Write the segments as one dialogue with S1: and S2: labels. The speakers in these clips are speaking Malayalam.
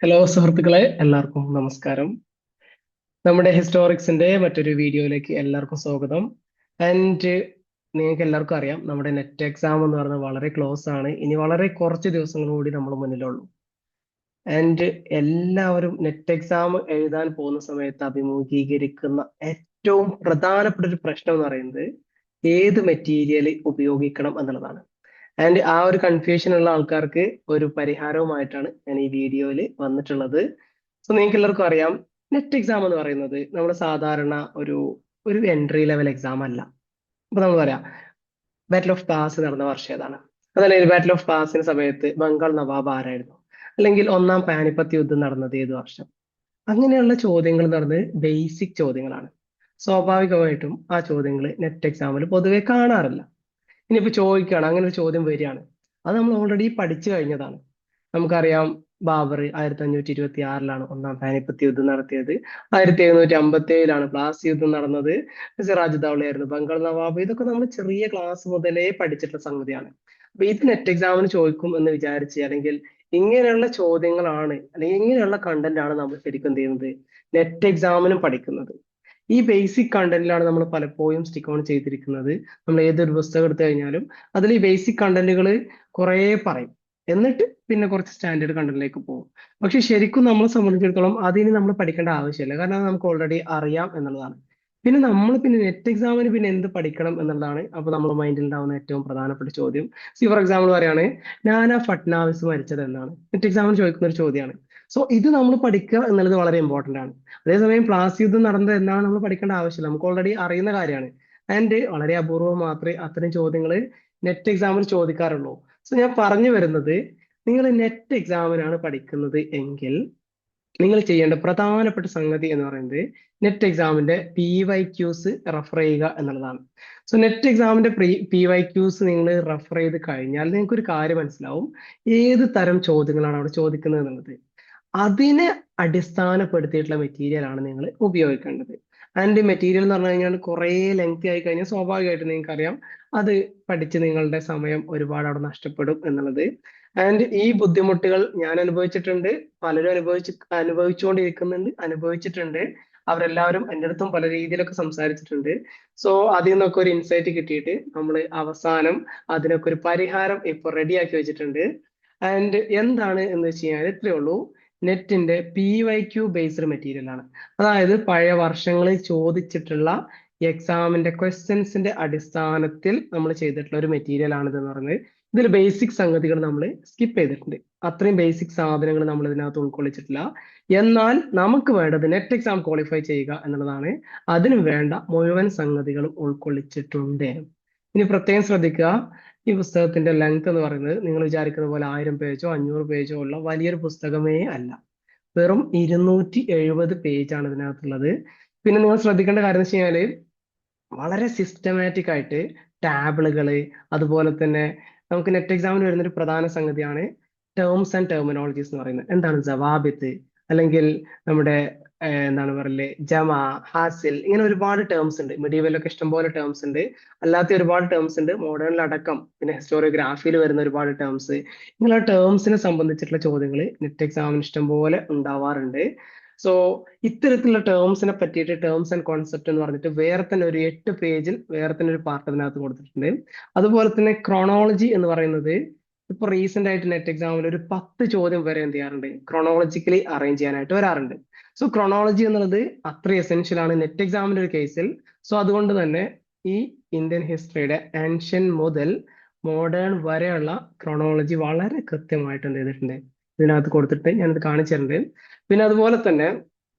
S1: ഹലോ സുഹൃത്തുക്കളെ, എല്ലാവർക്കും നമസ്കാരം. നമ്മുടെ ഹിസ്റ്റോറിക്സിന്റെ മറ്റൊരു വീഡിയോയിലേക്ക് എല്ലാവർക്കും സ്വാഗതം. ആൻഡ് നിങ്ങൾക്ക് എല്ലാവർക്കും അറിയാം, നമ്മുടെ നെറ്റ് എക്സാം എന്ന് പറയുന്നത് വളരെ ക്ലോസ് ആണ്. ഇനി വളരെ കുറച്ച് ദിവസങ്ങൾ കൂടി നമ്മൾ മുന്നിലുള്ളൂ. ആൻഡ് എല്ലാവരും നെറ്റ് എക്സാം എഴുതാൻ പോകുന്ന സമയത്ത് അഭിമുഖീകരിക്കുന്ന ഏറ്റവും പ്രധാനപ്പെട്ട ഒരു പ്രശ്നം എന്ന് പറയുന്നത് ഏത് മെറ്റീരിയൽ ഉപയോഗിക്കണം എന്നുള്ളതാണ്. ആൻഡ് ആ ഒരു കൺഫ്യൂഷൻ ഉള്ള ആൾക്കാർക്ക് ഒരു പരിഹാരവുമായിട്ടാണ് ഞാൻ ഈ വീഡിയോയിൽ വന്നിട്ടുള്ളത്. സോ നിങ്ങൾക്ക് എല്ലാവർക്കും അറിയാം, നെറ്റ് എക്സാം എന്ന് പറയുന്നത് നമ്മൾ സാധാരണ ഒരു ഒരു എൻട്രി ലെവൽ എക്സാം അല്ല. അപ്പൊ നമ്മൾ പറയാം, ബാറ്റിൽ ഓഫ് പാസ് നടന്ന വർഷം ഏതാണ്? അതല്ലെങ്കിൽ ബാറ്റിൽ ഓഫ് പാസിന്റെ സമയത്ത് ബംഗാൾ നവാബ് ആരായിരുന്നു? അല്ലെങ്കിൽ ഒന്നാം പാനിപ്പത്ത് യുദ്ധം നടന്നത് ഏത് വർഷം? അങ്ങനെയുള്ള ചോദ്യങ്ങൾ എന്ന് പറയുന്നത് ബേസിക് ചോദ്യങ്ങളാണ്. സ്വാഭാവികമായിട്ടും ആ ചോദ്യങ്ങൾ നെറ്റ് എക്സാമിൽ പൊതുവെ കാണാറില്ല. ഇനിയിപ്പോ ചോദിക്കുകയാണ്, അങ്ങനെ ഒരു ചോദ്യം വരികയാണ്, അത് നമ്മൾ ഓൾറെഡി പഠിച്ചു കഴിഞ്ഞതാണ്. നമുക്കറിയാം, ബാബർ 1526 ഒന്നാം പാനിപ്പത്ത് യുദ്ധം നടത്തിയത്. 1757 പ്ലാസി യുദ്ധം നടന്നത്. സിറാജ് ദൗളയായിരുന്നു ബംഗാൾ നവാബ്. ഇതൊക്കെ നമ്മൾ ചെറിയ ക്ലാസ് മുതലേ പഠിച്ചിട്ടുള്ള സംഗതിയാണ്. അപ്പൊ ഇത് നെറ്റ് എക്സാമിന് ചോദിക്കും എന്ന് വിചാരിച്ച്, അല്ലെങ്കിൽ ഇങ്ങനെയുള്ള ചോദ്യങ്ങളാണ്, അല്ലെങ്കിൽ ഇങ്ങനെയുള്ള കണ്ടന്റ് ആണ് നമ്മൾ ശരിക്കും എന്ത് ചെയ്യുന്നത്, നെറ്റ് എക്സാമിനും പഠിക്കുന്നത്. ഈ ബേസിക് കണ്ടന്റിലാണ് നമ്മൾ പലപ്പോഴും സ്റ്റിക്ക് ഓൺ ചെയ്തിരിക്കുന്നത്. നമ്മൾ ഏതൊരു പുസ്തകം എടുത്തു കഴിഞ്ഞാലും അതിൽ ഈ ബേസിക് കണ്ടന്റുകൾ കുറേ പറയും, എന്നിട്ട് പിന്നെ കുറച്ച് സ്റ്റാൻഡേർഡ് കണ്ടന്റിലേക്ക് പോകും. പക്ഷെ ശരിക്കും നമ്മളെ സംബന്ധിച്ചിടത്തോളം അതിന് നമ്മൾ പഠിക്കേണ്ട ആവശ്യമില്ല, കാരണം അത് നമുക്ക് ഓൾറെഡി അറിയാം എന്നുള്ളതാണ്. പിന്നെ നെറ്റ് എക്സാമിന് പിന്നെ എന്ത് പഠിക്കണം എന്നുള്ളതാണ് അപ്പൊ നമ്മുടെ മൈൻഡിൽ ഉണ്ടാവുന്ന ഏറ്റവും പ്രധാനപ്പെട്ട ചോദ്യം. ഫോർ എക്സാമ്പിൾ പറയാണ്, നാനാ ഫട്നാവിസ് മരിച്ചത് എന്നാണ് നെറ്റ് എക്സാമിന് ചോദിക്കുന്ന ഒരു ചോദ്യമാണ്. സോ ഇത് നമ്മൾ പഠിക്കുക എന്നുള്ളത് വളരെ ഇമ്പോർട്ടന്റ് ആണ്. അതേസമയം പ്ലാസി യുദ്ധം നടന്നത് എന്നാണ് നമ്മൾ പഠിക്കേണ്ട ആവശ്യമില്ല, നമുക്ക് ഓൾറെഡി അറിയുന്ന കാര്യമാണ്. ആൻഡ് വളരെ അപൂർവം മാത്രമേ അത്തരം ചോദ്യങ്ങൾ നെറ്റ് എക്സാമിൽ ചോദിക്കാറുള്ളൂ. സോ ഞാൻ പറഞ്ഞു വരുന്നത്, നിങ്ങൾ നെറ്റ് എക്സാമിനാണ് പഠിക്കുന്നത് എങ്കിൽ നിങ്ങൾ ചെയ്യേണ്ട പ്രധാനപ്പെട്ട സംഗതി എന്ന് പറയുന്നത് നെറ്റ് എക്സാമിന്റെ PYQs റെഫർ ചെയ്യുക എന്നുള്ളതാണ്. സോ നെറ്റ് എക്സാമിന്റെ PYQs നിങ്ങൾ റെഫർ ചെയ്ത് കഴിഞ്ഞാൽ നിങ്ങൾക്ക് ഒരു കാര്യം മനസ്സിലാവും, ഏത് തരം ചോദ്യങ്ങളാണ് അവിടെ ചോദിക്കുന്നത് എന്നുള്ളത്. അതിനെ അടിസ്ഥാനപ്പെടുത്തിയിട്ടുള്ള മെറ്റീരിയൽ ആണ് നിങ്ങൾ ഉപയോഗിക്കേണ്ടത്. ആൻഡ് മെറ്റീരിയൽ എന്ന് പറഞ്ഞു കഴിഞ്ഞാൽ കുറെ ലെങ്തി ആയി കഴിഞ്ഞാൽ സ്വാഭാവികമായിട്ടും നിങ്ങൾക്ക് അറിയാം, അത് പഠിച്ച് നിങ്ങളുടെ സമയം ഒരുപാട് അവിടെ നഷ്ടപ്പെടും എന്നുള്ളത്. ആൻഡ് ഈ ബുദ്ധിമുട്ടുകൾ ഞാൻ അനുഭവിച്ചിട്ടുണ്ട്, പലരും അനുഭവിച്ചിട്ടുണ്ട്. അവരെല്ലാവരും എൻ്റെ അടുത്തും പല രീതിയിലൊക്കെ സംസാരിച്ചിട്ടുണ്ട്. സോ അതിൽ നിന്നൊക്കെ ഒരു ഇൻസൈറ്റ് കിട്ടിയിട്ട് നമ്മൾ അവസാനം അതിനൊക്കെ ഒരു പരിഹാരം ഇപ്പൊ റെഡിയാക്കി വെച്ചിട്ടുണ്ട്. ആൻഡ് എന്താണ് എന്ന് വെച്ച് കഴിഞ്ഞാൽ ഇത്രയേ ഉള്ളൂ, നെറ്റിന്റെ PYQ ബേസ്ഡ് മെറ്റീരിയൽ ആണ്. അതായത് പഴയ വർഷങ്ങളിൽ ചോദിച്ചിട്ടുള്ള എക്സാമിന്റെ ക്വസ്റ്റ്യൻസിന്റെ അടിസ്ഥാനത്തിൽ നമ്മൾ ചെയ്തിട്ടുള്ള ഒരു മെറ്റീരിയൽ ആണ് ഇതെന്ന് പറയുന്നത്. ഇതിൽ ബേസിക് സംഗതികൾ നമ്മൾ സ്കിപ്പ് ചെയ്തിട്ടുണ്ട്, അത്രയും ബേസിക് സാധനങ്ങൾ നമ്മൾ ഇതിനകത്ത് ഉൾക്കൊള്ളിച്ചിട്ടില്ല. എന്നാൽ നമുക്ക് വേണ്ടത് നെറ്റ് എക്സാം ക്വാളിഫൈ ചെയ്യുക എന്നുള്ളതാണ്. അതിന് വേണ്ട മുഴുവൻ സംഗതികളും ഉൾക്കൊള്ളിച്ചിട്ടുണ്ട്. ഇനി പ്രത്യേകം ശ്രദ്ധിക്കുക, ഈ പുസ്തകത്തിന്റെ ലെങ്ത് എന്ന് പറയുന്നത് നിങ്ങൾ വിചാരിക്കുന്ന പോലെ 1000 പേജോ 500 പേജോ ഉള്ള വലിയൊരു പുസ്തകമേ അല്ല. വെറും 270 പേജാണ് ഇതിനകത്തുള്ളത്. പിന്നെ നിങ്ങൾ ശ്രദ്ധിക്കേണ്ട കാര്യം എന്ന് വെച്ച് കഴിഞ്ഞാല്, വളരെ സിസ്റ്റമാറ്റിക് ആയിട്ട് ടാബിളുകള്, അതുപോലെ തന്നെ നമുക്ക് നെറ്റ് എക്സാമിന് വരുന്ന ഒരു പ്രധാന സംഗതിയാണ് ടേംസ് ആൻഡ് ടെർമിനോളജീസ് എന്ന് പറയുന്നത്. എന്താണ് ജവാബിത്ത്, അല്ലെങ്കിൽ നമ്മുടെ എന്താണ് പറയല്, ജമ, ഹാസിൽ, ഇങ്ങനെ ഒരുപാട് ടേംസ് ഉണ്ട്. മെഡീവലൊക്കെ ഇഷ്ടംപോലെ ടേംസ് ഉണ്ട്, അല്ലാത്ത ഒരുപാട് ടേംസ് ഉണ്ട്, മോഡേണിലടക്കം. പിന്നെ ഹിസ്റ്റോറിയോഗ്രാഫിയിൽ വരുന്ന ഒരുപാട് ടേംസ്. ഇങ്ങനെ ടേംസിനെ സംബന്ധിച്ചിട്ടുള്ള ചോദ്യങ്ങൾ നെറ്റ് എക്സാമിന് ഇഷ്ടംപോലെ ഉണ്ടാവാറുണ്ട്. സോ ഇത്തരത്തിലുള്ള ടേംസിനെ പറ്റിയിട്ട് ടേംസ് ആൻഡ് കോൺസെപ്റ്റ് എന്ന് പറഞ്ഞിട്ട് വേറെ തന്നെ ഒരു 8 പേജിൽ വേറെ തന്നെ ഒരു പാർട്ട് അതിനകത്ത് കൊടുത്തിട്ടുണ്ട്. അതുപോലെ തന്നെ ക്രോണോളജി എന്ന് പറയുന്നത് ഇപ്പൊ റീസെന്റ് ആയിട്ട് നെറ്റ് എക്സാമിൽ ഒരു 10 ചോദ്യം വരെ എന്ത് ചെയ്യാറുണ്ട്, ക്രോണോളജിക്കലി അറേഞ്ച് ചെയ്യാനായിട്ട് വരാറുണ്ട്. സോ ക്രോണോളജി എന്നുള്ളത് അത്ര എസെൻഷ്യൽ ആണ് നെറ്റ് എക്സാമിന്റെ ഒരു കേസിൽ. സോ അതുകൊണ്ട് തന്നെ ഈ ഇന്ത്യൻ ഹിസ്റ്ററിയുടെ ആൻഷ്യൻ മുതൽ മോഡേൺ വരെയുള്ള ക്രോണോളജി വളരെ കൃത്യമായിട്ട് എന്ത് ചെയ്തിട്ടുണ്ട്, ഇതിനകത്ത് കൊടുത്തിട്ട് ഞാനിത് കാണിച്ചു തരുന്നുണ്ട്. പിന്നെ അതുപോലെ തന്നെ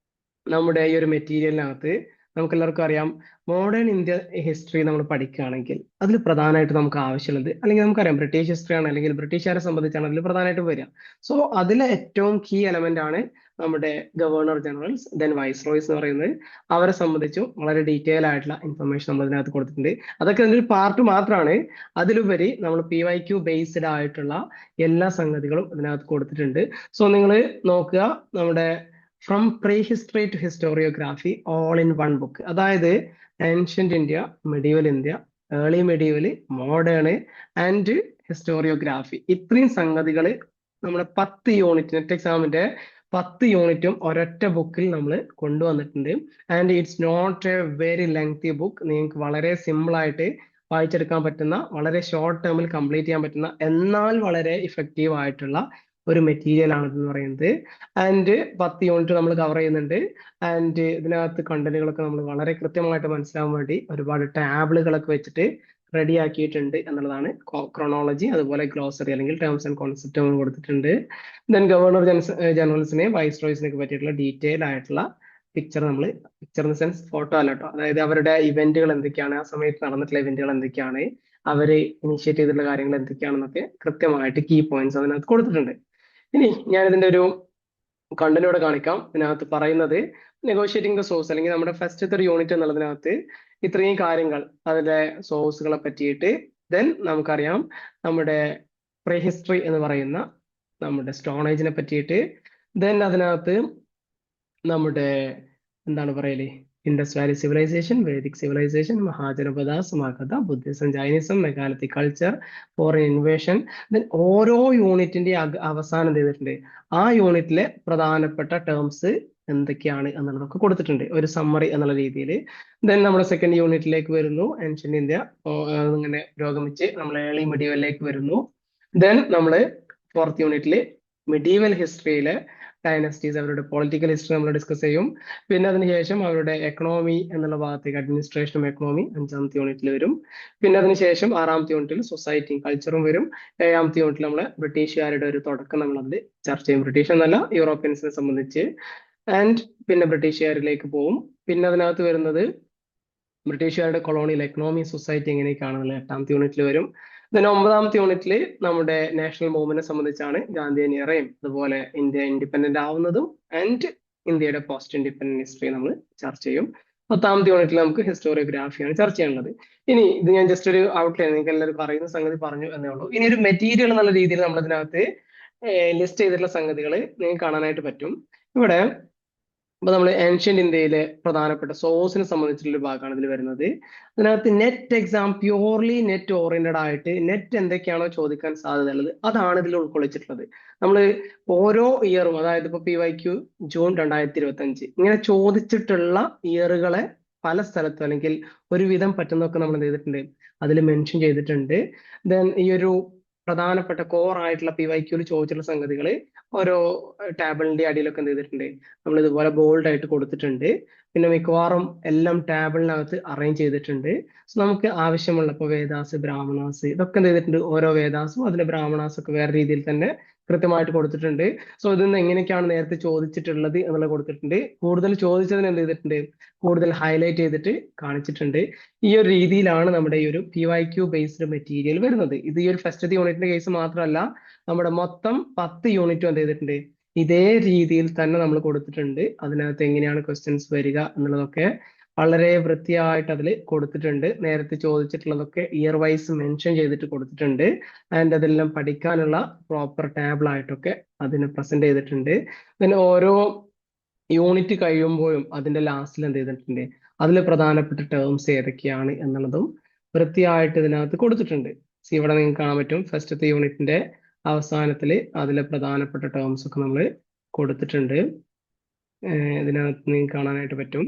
S1: നമ്മുടെ ഈ ഒരു മെറ്റീരിയലിനകത്ത് നമുക്ക് എല്ലാവർക്കും അറിയാം, മോഡേൺ ഇന്ത്യ ഹിസ്റ്ററി നമ്മൾ പഠിക്കുകയാണെങ്കിൽ അതിൽ പ്രധാനമായിട്ട് നമുക്ക് ആവശ്യമുള്ളത്, അല്ലെങ്കിൽ നമുക്കറിയാം ബ്രിട്ടീഷ് ഹിസ്റ്ററി ആണ്, അല്ലെങ്കിൽ ബ്രിട്ടീഷുകാരെ സംബന്ധിച്ചാണ് അതിൽ പ്രധാനമായിട്ടും വരിക. സോ അതിലെ ഏറ്റവും കീ എലമെന്റ് ആണ് നമ്മുടെ ഗവർണർ ജനറൽസ്, ദെൻ വൈസ്രോയ്സ് എന്ന് പറയുന്നത്. അവരെ സംബന്ധിച്ചും വളരെ ഡീറ്റെയിൽ ആയിട്ടുള്ള ഇൻഫർമേഷൻ നമ്മൾ ഇതിനകത്ത് കൊടുത്തിട്ടുണ്ട്. അതൊക്കെ അതിന്റെ ഒരു പാർട്ട് മാത്രമാണ്. അതിലുപരി നമ്മൾ PYQ ബേസ്ഡ് ആയിട്ടുള്ള എല്ലാ സംഗതികളും ഇതിനകത്ത് കൊടുത്തിട്ടുണ്ട്. സോ നിങ്ങൾ നോക്കുക, നമ്മുടെ from pre history to historiography all in one book. അതായത് ancient India, medieval India, early medieval, modern and historiography, ഇത്രയും സംഗതികൾ നമ്മുടെ 10 യൂണിറ്റ് നെറ്റ് എക്സാമിന്റെ 10 യൂണിറ്റും ഒരൊറ്റ ബുക്കിൽ നമ്മൾ കൊണ്ടുവന്നിട്ടുണ്ട്. And it's not a very lengthy book. നിങ്ങൾക്ക് വളരെ സിമ്പിൾ ആയിട്ട് വായിച്ചെടുക്കാൻ പറ്റുന്ന, വളരെ ഷോർട്ട് ടേമിൽ കംപ്ലീറ്റ് ചെയ്യാൻ പറ്റുന്ന, എന്നാൽ വളരെ ഇഫക്റ്റീവ് ആയിട്ടുള്ള ഒരു മെറ്റീരിയൽ ആണ് ഇതെന്ന് പറയുന്നത്. ആൻഡ് 10 യൂണിറ്റ് നമ്മൾ കവർ ചെയ്യുന്നുണ്ട്. ആൻഡ് ഇതിനകത്ത് കണ്ടന്റുകളൊക്കെ നമ്മൾ വളരെ കൃത്യമായിട്ട് മനസ്സിലാവാൻ വേണ്ടി ഒരുപാട് ടാബിളുകളൊക്കെ വെച്ചിട്ട് റെഡി ആക്കിയിട്ടുണ്ട് എന്നുള്ളതാണ്. ക്രോണോളജി, അതുപോലെ ഗ്ലോസറി അല്ലെങ്കിൽ ടേംസ് ആൻഡ് കോൺസെപ്റ്റ് നമ്മൾ കൊടുത്തിട്ടുണ്ട്. ദെൻ ഗവർണർ ജനറൽസിനെ വൈസ്രോയ്സിനെയൊക്കെ പറ്റിയിട്ടുള്ള ഡീറ്റെയിൽ ആയിട്ടുള്ള picture in the sense photo അല്ല കേട്ടോ, അതായത് അവരുടെ ഇവന്റുകൾ എന്തൊക്കെയാണ്, ആ സമയത്ത് നടന്നിട്ടുള്ള ഇവന്റുകൾ എന്തൊക്കെയാണ്, അവര് ഇനിഷ്യേറ്റ് ചെയ്തിട്ടുള്ള കാര്യങ്ങൾ എന്തൊക്കെയാണെന്നൊക്കെ കൃത്യമായിട്ട് കീ പോയിന്റ്സ് അതിനകത്ത് കൊടുത്തിട്ടുണ്ട്. ഇനി ഞാൻ ഇതിന്റെ ഒരു കണ്ടന്റോടെ കാണിക്കാം. ഇതിനകത്ത് പറയുന്നത് നെഗോഷിയേറ്റിംഗ് ദ സോഴ്സ്, അല്ലെങ്കിൽ നമ്മുടെ ഫസ്റ്റത്തെ ഒരു യൂണിറ്റ് എന്നുള്ളതിനകത്ത് ഇത്രയും കാര്യങ്ങൾ, അതിന്റെ സോഴ്സുകളെ പറ്റിയിട്ട്. ദെൻ നമുക്കറിയാം നമ്മുടെ പ്രീ ഹിസ്റ്ററി എന്ന് പറയുന്ന നമ്മുടെ സ്റ്റോൺ ഏജിനെ പറ്റിയിട്ട്. ദെൻ അതിനകത്ത് നമ്മുടെ എന്താണ് പറയല്, Indus valley civilisation, Vedic civilisation, Mahajanapadas, Magadha, Buddhism, Jainism, megalithic culture, foreign invasion. Then ഓരോ യൂണിറ്റിന്റെ അവസാനം ചെയ്തിട്ടുണ്ട് ആ യൂണിറ്റിലെ പ്രധാനപ്പെട്ട ടേംസ് എന്തൊക്കെയാണ് എന്നുള്ളതൊക്കെ കൊടുത്തിട്ടുണ്ട് ഒരു സമ്മറി എന്നുള്ള രീതിയിൽ. ദെൻ നമ്മുടെ സെക്കൻഡ് യൂണിറ്റിലേക്ക് വരുന്നു, ഏൻഷ്യന്റ് ഇന്ത്യ ഇങ്ങനെ പുരോഗമിച്ച് നമ്മൾ ഏർലി മിഡീവലിലേക്ക് വരുന്നു. ദെൻ നമ്മൾ ഫോർത്ത് യൂണിറ്റിൽ മിഡീവൽ ഹിസ്റ്ററിയിലെ ഡൈനസ്റ്റീസ്, അവരുടെ പൊളിറ്റിക്കൽ ഹിസ്റ്ററി നമ്മൾ ഡിസ്കസ് ചെയ്യും. പിന്നെ അതിനുശേഷം അവരുടെ എക്കണോമി എന്നുള്ള ഭാഗത്തേക്ക്, അഡ്മിനിസ്ട്രേഷനും എക്കണോമി 5ാമത്തെ യൂണിറ്റിൽ വരും. പിന്നെ അതിനുശേഷം 6ാമത്തെ യൂണിറ്റിൽ സൊസൈറ്റിയും കൾച്ചറും വരും. 7ാമത്തെ യൂണിറ്റിൽ നമ്മൾ ബ്രിട്ടീഷുകാരുടെ ഒരു തുടക്കം നമ്മൾ അതിൽ ചർച്ച ചെയ്യും, ബ്രിട്ടീഷ് എന്നല്ല യൂറോപ്യൻസിനെ സംബന്ധിച്ച്. ആൻഡ് പിന്നെ ബ്രിട്ടീഷുകാരിലേക്ക് പോവും. പിന്നെ അതിനകത്ത് വരുന്നത് ബ്രിട്ടീഷുകാരുടെ കൊളോണിയൽ എക്കണോമി, സൊസൈറ്റി എങ്ങനെയൊക്കെയാണെന്നുള്ള 8ാമത്തെ യൂണിറ്റിൽ വരും. then 9ാമത്തെ യൂണിറ്റിൽ നമ്മുടെ നാഷണൽ മൂവ്മെന്റിനെ സംബന്ധിച്ചാണ്, ഗാന്ധിയൻ ഇറയും അതുപോലെ ഇന്ത്യ ഇൻഡിപെൻഡന്റ് ആവുന്നതും ആൻഡ് ഇന്ത്യയുടെ പോസ്റ്റ് ഇൻഡിപെൻഡന്റ് ഹിസ്റ്ററി നമ്മൾ ചർച്ച ചെയ്യും. 10ാമത്തെ യൂണിറ്റിൽ നമുക്ക് ഹിസ്റ്റോറിയോഗ്രാഫിയാണ് ചർച്ച ചെയ്യാനുള്ളത്. ഇനി ഇത് ഞാൻ ജസ്റ്റ് ഒരു ഔട്ട്ലൈൻ, നിങ്ങൾക്ക് എല്ലാവരും പറയുന്ന സംഗതി പറഞ്ഞു എന്നേ ഉള്ളൂ. ഇനി ഒരു മെറ്റീരിയൽ എന്നുള്ള രീതിയിൽ നമ്മൾ ഇതിനകത്ത് ലിസ്റ്റ് ചെയ്തിട്ടുള്ള സംഗതികൾ നിങ്ങൾക്ക് കാണാനായിട്ട് പറ്റും. ഇവിടെ അപ്പൊ നമ്മൾ ഏൻഷ്യന്റ് ഇന്ത്യയിലെ പ്രധാനപ്പെട്ട സോഴ്സിനെ സംബന്ധിച്ചുള്ള ഒരു ഭാഗമാണ് ഇതിൽ വരുന്നത്. അതിനകത്ത് net exam purely net oriented ആയിട്ട് നെറ്റ് എന്തൊക്കെയാണോ ചോദിക്കാൻ സാധ്യതയുള്ളത് അതാണ് ഇതിൽ ഉൾക്കൊള്ളിച്ചിട്ടുള്ളത്. നമ്മൾ ഓരോ ഇയറും, അതായത് ഇപ്പൊ PYQ ജൂൺ 2025 ഇങ്ങനെ ചോദിച്ചിട്ടുള്ള ഇയറുകളെ പല സ്ഥലത്തും അല്ലെങ്കിൽ ഒരുവിധം പറ്റുന്നതൊക്കെ നമ്മൾ എന്ത് ചെയ്തിട്ടുണ്ട്, അതിൽ മെൻഷൻ ചെയ്തിട്ടുണ്ട്. ദെൻ ഈ ഒരു പ്രധാനപ്പെട്ട കോർ ആയിട്ടുള്ള PYQ ചോദിച്ചിട്ടുള്ള സംഗതികൾ ഓരോ ടാബിളിന്റെ അടിയിലൊക്കെ എന്ത് ചെയ്തിട്ടുണ്ട്, നമ്മൾ ഇതുപോലെ ബോൾഡ് ആയിട്ട് കൊടുത്തിട്ടുണ്ട്. പിന്നെ മിക്കവാറും എല്ലാം ടാബിളിനകത്ത് അറേഞ്ച് ചെയ്തിട്ടുണ്ട്. സോ നമുക്ക് ആവശ്യമുള്ള ഇപ്പൊ വേദാസ്, ബ്രാഹ്മണാസ് ഇതൊക്കെ എന്ത് ചെയ്തിട്ടുണ്ട്, ഓരോ വേദാസും അതിലെ ബ്രാഹ്മണാസ് ഒക്കെ വേറെ രീതിയിൽ തന്നെ കൃത്യമായിട്ട് കൊടുത്തിട്ടുണ്ട്. സോ ഇതിന്ന് എങ്ങനെയൊക്കെയാണ് നേരത്തെ ചോദിച്ചിട്ടുള്ളത് എന്നുള്ളത് കൊടുത്തിട്ടുണ്ട്. കൂടുതൽ ചോദിച്ചതിന് എന്ത് ചെയ്തിട്ടുണ്ട്, കൂടുതൽ ഹൈലൈറ്റ് ചെയ്തിട്ട് കാണിച്ചിട്ടുണ്ട്. ഈ ഒരു രീതിയിലാണ് നമ്മുടെ ഈ ഒരു PYQ ബേസ്ഡ് മെറ്റീരിയൽ വരുന്നത്. ഇത് ഈ ഒരു ഫസ്റ്റ് യൂണിറ്റിന്റെ കേസ് മാത്രമല്ല, നമ്മുടെ മൊത്തം 10 യൂണിറ്റും എന്ത് ചെയ്തിട്ടുണ്ട്, ഇതേ രീതിയിൽ തന്നെ നമ്മൾ കൊടുത്തിട്ടുണ്ട്. അതിനകത്ത് എങ്ങനെയാണ് ക്വസ്റ്റ്യൻസ് വരിക എന്നുള്ളതൊക്കെ വളരെ വൃത്തിയായിട്ട് അതിൽ കൊടുത്തിട്ടുണ്ട്. നേരത്തെ ചോദിച്ചിട്ടുള്ളതൊക്കെ ഇയർ വൈസ് മെൻഷൻ ചെയ്തിട്ട് കൊടുത്തിട്ടുണ്ട്. ആൻഡ് അതെല്ലാം പഠിക്കാനുള്ള പ്രോപ്പർ ടേബിൾ ആയിട്ടൊക്കെ അതിന് പ്രസന്റ് ചെയ്തിട്ടുണ്ട്. പിന്നെ ഓരോ യൂണിറ്റ് കഴിയുമ്പോഴും അതിന്റെ ലാസ്റ്റിൽ എന്ത് ചെയ്തിട്ടുണ്ട്, അതിൽ പ്രധാനപ്പെട്ട ടേംസ് ഏതൊക്കെയാണ് എന്നുള്ളതും വൃത്തിയായിട്ട് ഇതിനകത്ത് കൊടുത്തിട്ടുണ്ട്. ഇവിടെ നിങ്ങൾക്ക് കാണാൻ പറ്റും, ഫസ്റ്റത്തെ യൂണിറ്റിന്റെ അവസാനത്തിൽ അതിലെ പ്രധാനപ്പെട്ട ടേംസ് ഒക്കെ നമ്മൾ കൊടുത്തിട്ടുണ്ട്. ഇതിനകത്ത് നിങ്ങൾക്ക് കാണാനായിട്ട് പറ്റും.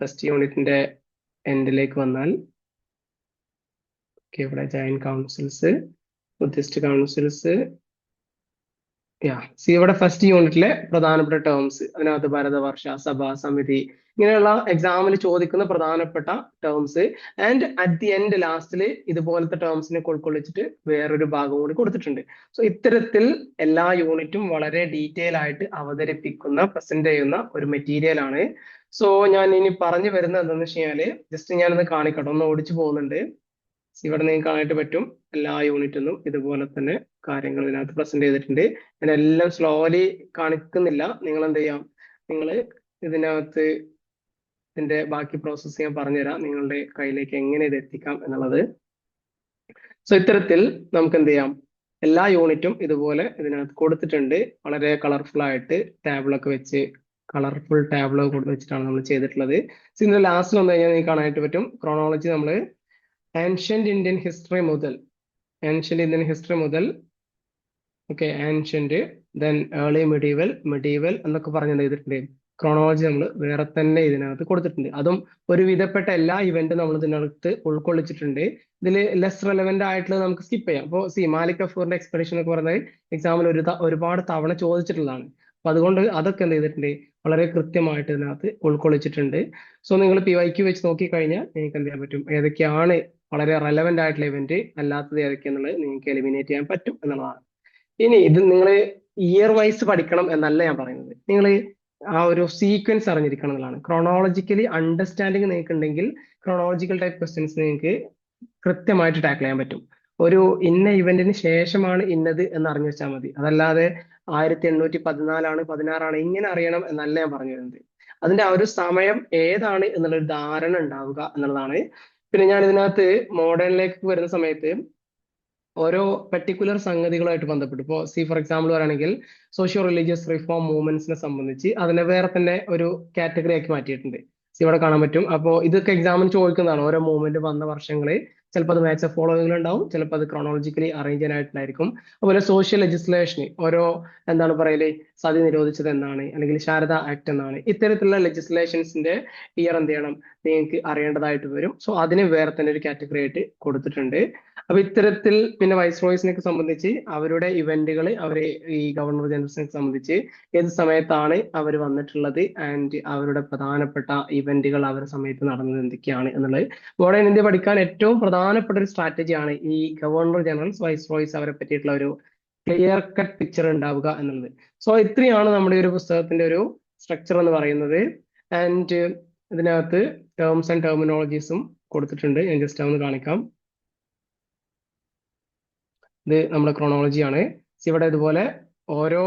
S1: ഫസ്റ്റ് യൂണിറ്റിന്റെ എൻഡിലേക്ക് വന്നാൽ ഇവിടെ ജൈൻ കൗൺസിൽസ്, ബുദ്ധിസ്റ്റ് കൗൺസിൽസ്, ഇവിടെ ഫസ്റ്റ് യൂണിറ്റിലെ പ്രധാനപ്പെട്ട ടേംസ്, അതിനകത്ത് ഭരതവർഷ, സഭ, സമിതി, ഇങ്ങനെയുള്ള എക്സാമിൽ ചോദിക്കുന്ന പ്രധാനപ്പെട്ട terms. And at the end ലാസ്റ്റിൽ ഇതുപോലത്തെ ടേംസിനെ ഉൾക്കൊള്ളിച്ചിട്ട് വേറൊരു ഭാഗം കൂടി കൊടുത്തിട്ടുണ്ട്. സോ ഇത്തരത്തിൽ എല്ലാ യൂണിറ്റും വളരെ ഡീറ്റെയിൽ ആയിട്ട് അവതരിപ്പിക്കുന്ന, പ്രസന്റ് ചെയ്യുന്ന ഒരു മെറ്റീരിയൽ ആണ്. സോ ഞാൻ ഇനി പറഞ്ഞു വരുന്നത് എന്താണെന്ന് വെച്ച് കഴിഞ്ഞാല്, ജസ്റ്റ് ഞാനൊന്ന് കാണിക്കട്ടെ, ഒന്ന് ഓടിച്ചു പോകുന്നുണ്ട്. ഇവിടെ നിങ്ങൾക്ക് കാണാനായിട്ട് പറ്റും, എല്ലാ യൂണിറ്റിനും ഇതുപോലെ തന്നെ കാര്യങ്ങൾ ഇതിനകത്ത് പ്രസന്റ് ചെയ്തിട്ടുണ്ട്. ഞാൻ എല്ലാം സ്ലോലി കാണിക്കുന്നില്ല. നിങ്ങൾ എന്ത് ചെയ്യാം, നിങ്ങൾ ഇതിനകത്ത് ഇതിന്റെ ബാക്കി പ്രോസസ്സ് ഞാൻ പറഞ്ഞുതരാം, നിങ്ങളുടെ കയ്യിലേക്ക് എങ്ങനെ ഇത് എത്തിക്കാം എന്നുള്ളത്. സോ ഇത്തരത്തിൽ നമുക്ക് എന്ത് ചെയ്യാം, എല്ലാ യൂണിറ്റും ഇതുപോലെ ഇതിനകത്ത് കൊടുത്തിട്ടുണ്ട്. വളരെ കളർഫുൾ ആയിട്ട് ടാബിളൊക്കെ വെച്ച്, കളർഫുൾ ടാബിളോ വെച്ചിട്ടാണ് നമ്മൾ ചെയ്തിട്ടുള്ളത്. സോ ഇതിന്റെ ലാസ്റ്റിൽ വന്നു കഴിഞ്ഞാൽ നിങ്ങൾക്ക് കാണാനായിട്ട് പറ്റും, ക്രോണോളജി നമ്മൾ ഏൻഷ്യന്റ് ഇന്ത്യൻ ഹിസ്റ്ററി മുതൽ okay, ancient, then early medieval, medieval എന്നൊക്കെ പറഞ്ഞ് എന്ത് ചെയ്തിട്ടുണ്ട്, ക്രോണോളജി നമ്മൾ വേറെ തന്നെ ഇതിനകത്ത് കൊടുത്തിട്ടുണ്ട്. അതും ഒരു വിധപ്പെട്ട എല്ലാ ഇവന്റും നമ്മൾ ഇതിനകത്ത് ഉൾക്കൊള്ളിച്ചിട്ടുണ്ട്. ഇതിൽ ലെസ് റെലവെന്റ് ആയിട്ടുള്ളത് നമുക്ക് സ്കിപ്പ് ചെയ്യാം. അപ്പോൾ മാലിക് കഫൂറിന്റെ എക്സ്പെഡിഷൻ ഒക്കെ പറഞ്ഞത് എക്സാമിൽ ഒരുപാട് തവണ ചോദിച്ചിട്ടുള്ളതാണ്. അപ്പൊ അതുകൊണ്ട് അതൊക്കെ എന്ത് ചെയ്തിട്ടുണ്ട്, വളരെ കൃത്യമായിട്ട് ഇതിനകത്ത് ഉൾക്കൊള്ളിച്ചിട്ടുണ്ട്. സോ നിങ്ങൾ PYQ വെച്ച് നോക്കിക്കഴിഞ്ഞാൽ നിങ്ങൾക്ക് എന്ത് ചെയ്യാൻ പറ്റും, ഏതൊക്കെയാണ് വളരെ റെലവെന്റ് ആയിട്ടുള്ള ഇവന്റ്, അല്ലാത്തത് ഏതൊക്കെയാണെന്നുള്ളത് നിങ്ങൾക്ക് എലിമിനേറ്റ് ചെയ്യാൻ പറ്റും എന്നുള്ളതാണ്. ഇനി ഇത് നിങ്ങൾ ഇയർ വൈസ് പഠിക്കണം എന്നല്ല ഞാൻ പറയുന്നത്. നിങ്ങൾ ആ ഒരു സീക്വൻസ് അറിഞ്ഞിരിക്കണം എന്നുള്ളതാണ്. ക്രോണോളജിക്കലി അണ്ടർസ്റ്റാൻഡിങ് നിങ്ങൾക്ക് ഉണ്ടെങ്കിൽ ക്രോണോളജിക്കൽ ടൈപ്പ് ക്വസ്റ്റ്യൻസ് നിങ്ങൾക്ക് കൃത്യമായിട്ട് ടാക്കിൾ ചെയ്യാൻ പറ്റും. ഒരു ഇന്ന ഇവന്റിന് ശേഷമാണ് ഇന്നത് എന്ന് അറിഞ്ഞു വെച്ചാൽ മതി. അതല്ലാതെ 1814 16 ഇങ്ങനെ അറിയണം എന്നല്ല ഞാൻ പറഞ്ഞു വരുന്നത്. അതിന്റെ ആ ഒരു സമയം ഏതാണ് എന്നുള്ളൊരു ധാരണ ഉണ്ടാവുക എന്നുള്ളതാണ്. പിന്നെ ഞാൻ ഇതിനകത്ത് മോഡേണിലേക്ക് വരുന്ന സമയത്ത് ഓരോ പെർട്ടിക്കുലർ സംഗതികളുമായിട്ട് ബന്ധപ്പെട്ട് ഇപ്പോൾ ഫോർ എക്സാമ്പിൾ പറയുകയാണെങ്കിൽ സോഷ്യോ റിലീജിയസ് റിഫോം മൂവ്മെന്റ്സിനെ സംബന്ധിച്ച് അതിനെ വേറെ തന്നെ ഒരു കാറ്റഗറി ആക്കി മാറ്റിയിട്ടുണ്ട്. ഇവിടെ കാണാൻ പറ്റും. അപ്പോൾ ഇതൊക്കെ എക്സാമിന് ചോദിക്കുന്നതാണ്. ഓരോ മൂവ്മെന്റ് വന്ന വർഷങ്ങളിൽ ചിലപ്പോൾ അത് മാച്ച് ഓഫ് ഫോളോവിംഗ് ഉണ്ടാവും, ചിലപ്പോൾ അത് ക്രോണോളജിക്കലി അറേഞ്ച് ചെയ്യാനായിട്ടുണ്ടായിരിക്കും. അതുപോലെ സോഷ്യൽ ലെജിസ്ലേഷന് ഓരോ എന്താണ് പറയല്, സതി നിരോധിച്ചത് എന്നാണ്, അല്ലെങ്കിൽ ശാരദ ആക്ട് എന്നാണ്, ഇത്തരത്തിലുള്ള ലെജിസ്ലേഷൻസിന്റെ ഇയർ എന്ത് ചെയ്യണം, നിങ്ങൾക്ക് അറിയേണ്ടതായിട്ട് വരും. സോ അതിന് വേറെ തന്നെ ഒരു കാറ്റഗറി ആയിട്ട് കൊടുത്തിട്ടുണ്ട്. അപ്പൊ ഇത്തരത്തിൽ പിന്നെ വൈസ്രോയ്സിനെ സംബന്ധിച്ച് അവരുടെ ഇവന്റുകൾ, അവരെ ഈ ഗവർണർ ജനറൽസിനെ സംബന്ധിച്ച് ഏത് സമയത്താണ് അവർ വന്നിട്ടുള്ളത്, ആൻഡ് അവരുടെ പ്രധാനപ്പെട്ട ഇവന്റുകൾ അവരുടെ സമയത്ത് നടന്നത് എന്തൊക്കെയാണ് എന്നുള്ളത് മോഡേൺ ഇന്ത്യ പഠിക്കാൻ ഏറ്റവും പ്രധാനപ്പെട്ട ഒരു സ്ട്രാറ്റജിയാണ് ഈ ഗവർണർ ജനറൽസ്, വൈസ്രോയ്സ്, അവരെ പറ്റിയിട്ടുള്ള ഒരു ക്ലിയർ കട്ട് പിക്ചർ ഉണ്ടാവുക എന്നുള്ളത്. സോ ഇത്രയാണ് നമ്മുടെ ഒരു പുസ്തകത്തിന്റെ ഒരു സ്ട്രക്ചർ എന്ന് പറയുന്നത്. ആൻഡ് ഇതിനകത്ത് ടേംസ് ആൻഡ് ടെർമിനോളജീസും കൊടുത്തിട്ടുണ്ട്. ഞാൻ ജസ്റ്റ് ഒന്ന് കാണിക്കാം. ഇത് നമ്മുടെ ക്രോണോളജിയാണ്. ഇവിടെ ഇതുപോലെ ഓരോ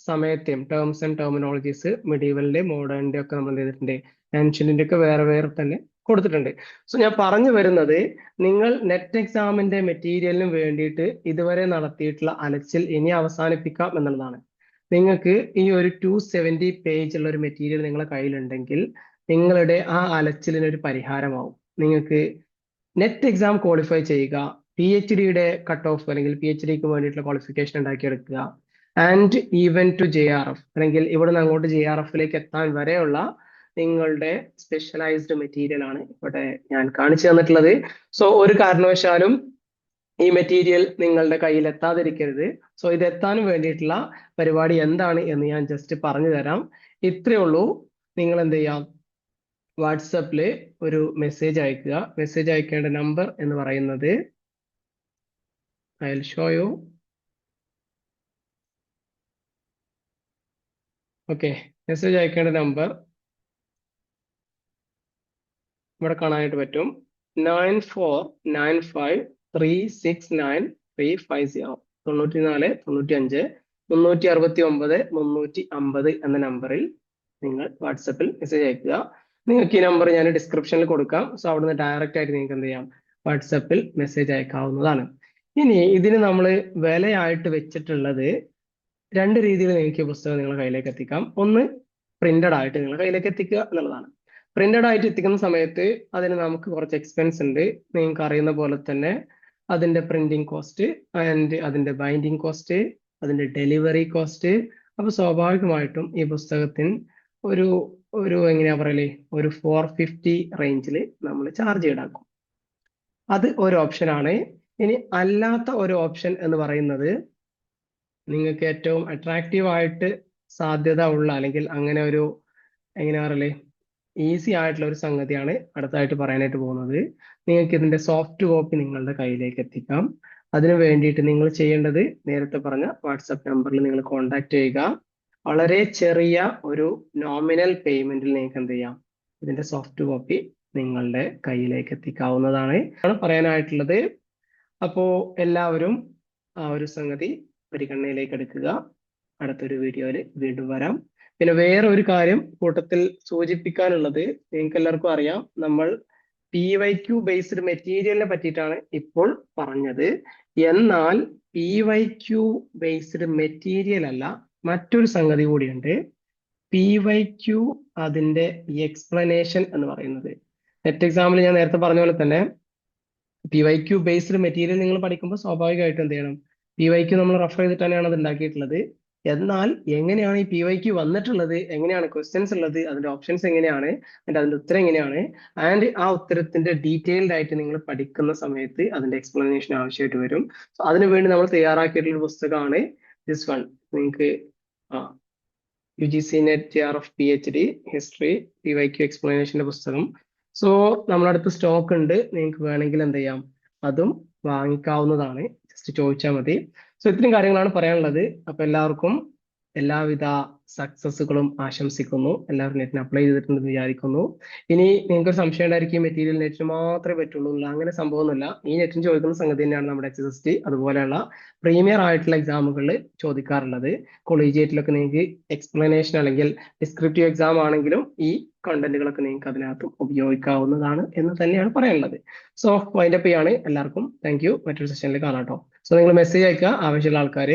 S1: സമയത്തെയും ടേംസ് ആൻഡ് ടെർമിനോളജീസ് മിഡീവലിന്റെ, മോഡേണിന്റെ ഒക്കെ നമ്മൾ എന്ത് ചെയ്തിട്ടുണ്ട്, ആൻഷ്യന്റിന്റെ ഒക്കെ വേറെ വേറെ തന്നെ കൊടുത്തിട്ടുണ്ട്. സോ ഞാൻ പറഞ്ഞു വരുന്നത്, നിങ്ങൾ നെറ്റ് എക്സാമിന്റെ മെറ്റീരിയലിന് വേണ്ടിയിട്ട് ഇതുവരെ നടത്തിയിട്ടുള്ള അലച്ചിൽ ഇനി അവസാനിപ്പിക്കാം എന്നുള്ളതാണ്. നിങ്ങൾക്ക് ഈ ഒരു 270 പേജ് ഉള്ള ഒരു മെറ്റീരിയൽ നിങ്ങളുടെ കയ്യിലുണ്ടെങ്കിൽ നിങ്ങളുടെ ആ അലച്ചിലിന് ഒരു പരിഹാരമാവും. നിങ്ങൾക്ക് നെറ്റ് എക്സാം ക്വാളിഫൈ ചെയ്യുക, PhDയുടെ കട്ട് ഓഫ് അല്ലെങ്കിൽ PhDക്ക് വേണ്ടിയിട്ടുള്ള ക്വാളിഫിക്കേഷൻ ഉണ്ടാക്കിയെടുക്കുക, ആൻഡ് ഈവൻ ടു JRF അല്ലെങ്കിൽ ഇവിടുന്ന് അങ്ങോട്ട് JRFലേക്ക് എത്താൻ വരെയുള്ള നിങ്ങളുടെ സ്പെഷ്യലൈസ്ഡ് മെറ്റീരിയൽ ആണ് ഇവിടെ ഞാൻ കാണിച്ചു തന്നിട്ടുള്ളത്. സോ ഒരു കാരണവശാലും ഈ മെറ്റീരിയൽ നിങ്ങളുടെ കയ്യിൽ എത്താതിരിക്കരുത്. സോ ഇത് എത്താനും വേണ്ടിയിട്ടുള്ള പരിപാടി എന്താണ് എന്ന് ഞാൻ ജസ്റ്റ് പറഞ്ഞു തരാം. ഇത്രയേ ഉള്ളൂ. നിങ്ങൾ എന്ത് ചെയ്യാം, വാട്സപ്പിൽ ഒരു മെസ്സേജ് അയക്കുക. മെസ്സേജ് അയക്കേണ്ട നമ്പർ എന്ന് പറയുന്നത് I'll show you. Okay, message അയക്കേണ്ട നമ്പർ ഇവിടെ കാണാനായിട്ട് പറ്റും. 9495369350 94 95 369 350 എന്ന നമ്പറിൽ നിങ്ങൾ വാട്സപ്പിൽ മെസ്സേജ് അയക്കുക. നിങ്ങൾക്ക് ഈ നമ്പർ ഞാൻ ഡിസ്ക്രിപ്ഷനിൽ കൊടുക്കാം. സോ അവിടുന്ന് ഡയറക്റ്റ് ആയിട്ട് നിങ്ങൾക്ക് എന്ത് ചെയ്യാം, വാട്സപ്പിൽ മെസ്സേജ് അയക്കാവുന്നതാണ്. ഇനി ഇതിന് നമ്മൾ വിലയായിട്ട് വെച്ചിട്ടുള്ളത് രണ്ട് രീതിയിൽ നിങ്ങൾക്ക് ഈ പുസ്തകം നിങ്ങളുടെ കയ്യിലേക്ക് എത്തിക്കാം. ഒന്ന്, പ്രിന്റഡ് ആയിട്ട് നിങ്ങളുടെ കയ്യിലേക്ക് എത്തിക്കുക എന്നുള്ളതാണ്. പ്രിന്റഡ് ആയിട്ട് എത്തിക്കുന്ന സമയത്ത് അതിന് നമുക്ക് കുറച്ച് എക്സ്പെൻസ് ഉണ്ട്. നിങ്ങൾക്ക് അറിയുന്ന പോലെ തന്നെ അതിന്റെ പ്രിന്റിംഗ് കോസ്റ്റ് ആൻഡ് അതിന്റെ ബൈൻഡിങ് കോസ്റ്റ്, അതിന്റെ ഡെലിവറി കോസ്റ്റ്. അപ്പൊ സ്വാഭാവികമായിട്ടും ഈ പുസ്തകത്തിന് ഒരു ഒരു എങ്ങനെയാ പറയലേ, ഒരു 450 റേഞ്ചിൽ നമ്മൾ ചാർജ് ഈടാക്കും. അത് ഒരു ഓപ്ഷനാണ്. ഇനി അല്ലാത്ത ഒരു ഓപ്ഷൻ എന്ന് പറയുന്നത്, നിങ്ങൾക്ക് ഏറ്റവും അട്രാക്റ്റീവ് ആയിട്ട് സാധ്യത ഉള്ള, അല്ലെങ്കിൽ അങ്ങനെ ഒരു എങ്ങനെയാ പറയലേ, ഈസി ആയിട്ടുള്ള ഒരു സംഗതിയാണ് അടുത്തായിട്ട് പറയാനായിട്ട് പോകുന്നത്. നിങ്ങൾക്ക് ഇതിന്റെ സോഫ്റ്റ് കോപ്പി നിങ്ങളുടെ കയ്യിലേക്ക് എത്തിക്കാം. അതിനു വേണ്ടിയിട്ട് നിങ്ങൾ ചെയ്യേണ്ടത്, നേരത്തെ പറഞ്ഞ വാട്സപ്പ് നമ്പറിൽ നിങ്ങൾ കോൺടാക്ട് ചെയ്യുക. വളരെ ചെറിയ ഒരു നോമിനൽ പേയ്മെന്റിൽ നിങ്ങൾക്ക് എന്ത് ചെയ്യാം, ഇതിന്റെ സോഫ്റ്റ് കോപ്പി നിങ്ങളുടെ കയ്യിലേക്ക് എത്തിക്കാവുന്നതാണ് പറയാനായിട്ടുള്ളത്. അപ്പോ എല്ലാവരും ആ ഒരു സംഗതി പരിഗണനയിലേക്ക് എടുക്കുക. അടുത്തൊരു വീഡിയോയിൽ വീണ്ടും വരാം. പിന്നെ വേറെ ഒരു കാര്യം കൂട്ടത്തിൽ സൂചിപ്പിക്കാനുള്ളത്, നിങ്ങൾക്ക് എല്ലാവർക്കും അറിയാം, നമ്മൾ PYQ ബേസ്ഡ് മെറ്റീരിയലിനെ പറ്റിയിട്ടാണ് ഇപ്പോൾ പറഞ്ഞത്. എന്നാൽ PYQ ബേസ്ഡ് മെറ്റീരിയൽ അല്ല, മറ്റൊരു സംഗതി കൂടിയുണ്ട്. PYQ അതിന്റെ എക്സ്പ്ലനേഷൻ എന്ന് പറയുന്നത്. നെറ്റ് എക്സാമിൽ ഞാൻ നേരത്തെ പറഞ്ഞ പോലെ തന്നെ PYQ ബേസ്ഡ് മെറ്റീരിയൽ നിങ്ങൾ പഠിക്കുമ്പോൾ സ്വാഭാവികമായിട്ടും എന്ത് ചെയ്യണം, PYQ നമ്മൾ റെഫർ ചെയ്തിട്ട് തന്നെയാണ് അത് ഉണ്ടാക്കിയിട്ടുള്ളത്. എന്നാൽ എങ്ങനെയാണ് ഈ PYQ വന്നിട്ടുള്ളത്, എങ്ങനെയാണ് ക്വസ്റ്റ്യൻസ് ഉള്ളത്, അതിന്റെ ഓപ്ഷൻസ് എങ്ങനെയാണ്, അതിന്റെ ഉത്തരം എങ്ങനെയാണ്, ആൻഡ് ആ ഉത്തരത്തിന്റെ ഡീറ്റെയിൽഡ് ആയിട്ട് നിങ്ങൾ പഠിക്കുന്ന സമയത്ത് അതിന്റെ എക്സ്പ്ലനേഷൻ ആവശ്യമായിട്ട് വരും. സോ അതിനു വേണ്ടി നമ്മൾ തയ്യാറാക്കിയിട്ടുള്ള ഒരു പുസ്തകമാണ് ദിസ് വൺ. നിങ്ങൾക്ക് UGC NET JRF PhD history PYQ എക്സ്പ്ലനേഷന്റെ പുസ്തകം. സോ നമ്മുടെ അടുത്ത് സ്റ്റോക്ക് ഉണ്ട്, നിങ്ങൾക്ക് വേണമെങ്കിൽ എന്ത് ചെയ്യാം, അതും വാങ്ങിക്കാവുന്നതാണ്. ജസ്റ്റ് ചോദിച്ചാൽ മതി. സോ ഇത്രയും കാര്യങ്ങളാണ് പറയാനുള്ളത്. അപ്പൊ എല്ലാവർക്കും എല്ലാവിധ സക്സസ്സുകളും ആശംസിക്കുന്നു. എല്ലാവരും നെറ്റിന് അപ്ലൈ ചെയ്തിട്ടുണ്ടെന്ന് വിചാരിക്കുന്നു. ഇനി നിങ്ങൾക്ക് സംശയം ഉണ്ടായിരിക്കും മെറ്റീരിയൽ നെറ്റിന് മാത്രമേ പറ്റുള്ളൂ എന്നുള്ള. അങ്ങനെ സംഭവമൊന്നുമില്ല. ഈ നെറ്റിന് ചോദിക്കുന്ന സംഗതി തന്നെയാണ് നമ്മുടെ HSST അതുപോലെയുള്ള പ്രീമിയർ ആയിട്ടുള്ള എക്സാമുകളിൽ ചോദിക്കാറുള്ളത്. കൊളീജിയേറ്റിലൊക്കെ നിങ്ങൾക്ക് എക്സ്പ്ലനേഷൻ അല്ലെങ്കിൽ ഡിസ്ക്രിപ്റ്റീവ് എക്സാം ആണെങ്കിലും ഈ കണ്ടന്റുകളൊക്കെ നിങ്ങൾക്ക് അതിനകത്ത് ഉപയോഗിക്കാവുന്നതാണ് എന്ന് തന്നെയാണ് പറയാനുള്ളത്. സോ വൈൻഡപ്പ് ചെയ്യാണ്. എല്ലാവർക്കും താങ്ക് യു. മറ്റൊരു സെഷനിൽ കാണാം കേട്ടോ. സോ നിങ്ങൾ മെസ്സേജ് അയക്കുക ആവശ്യമുള്ള ആൾക്കാർ.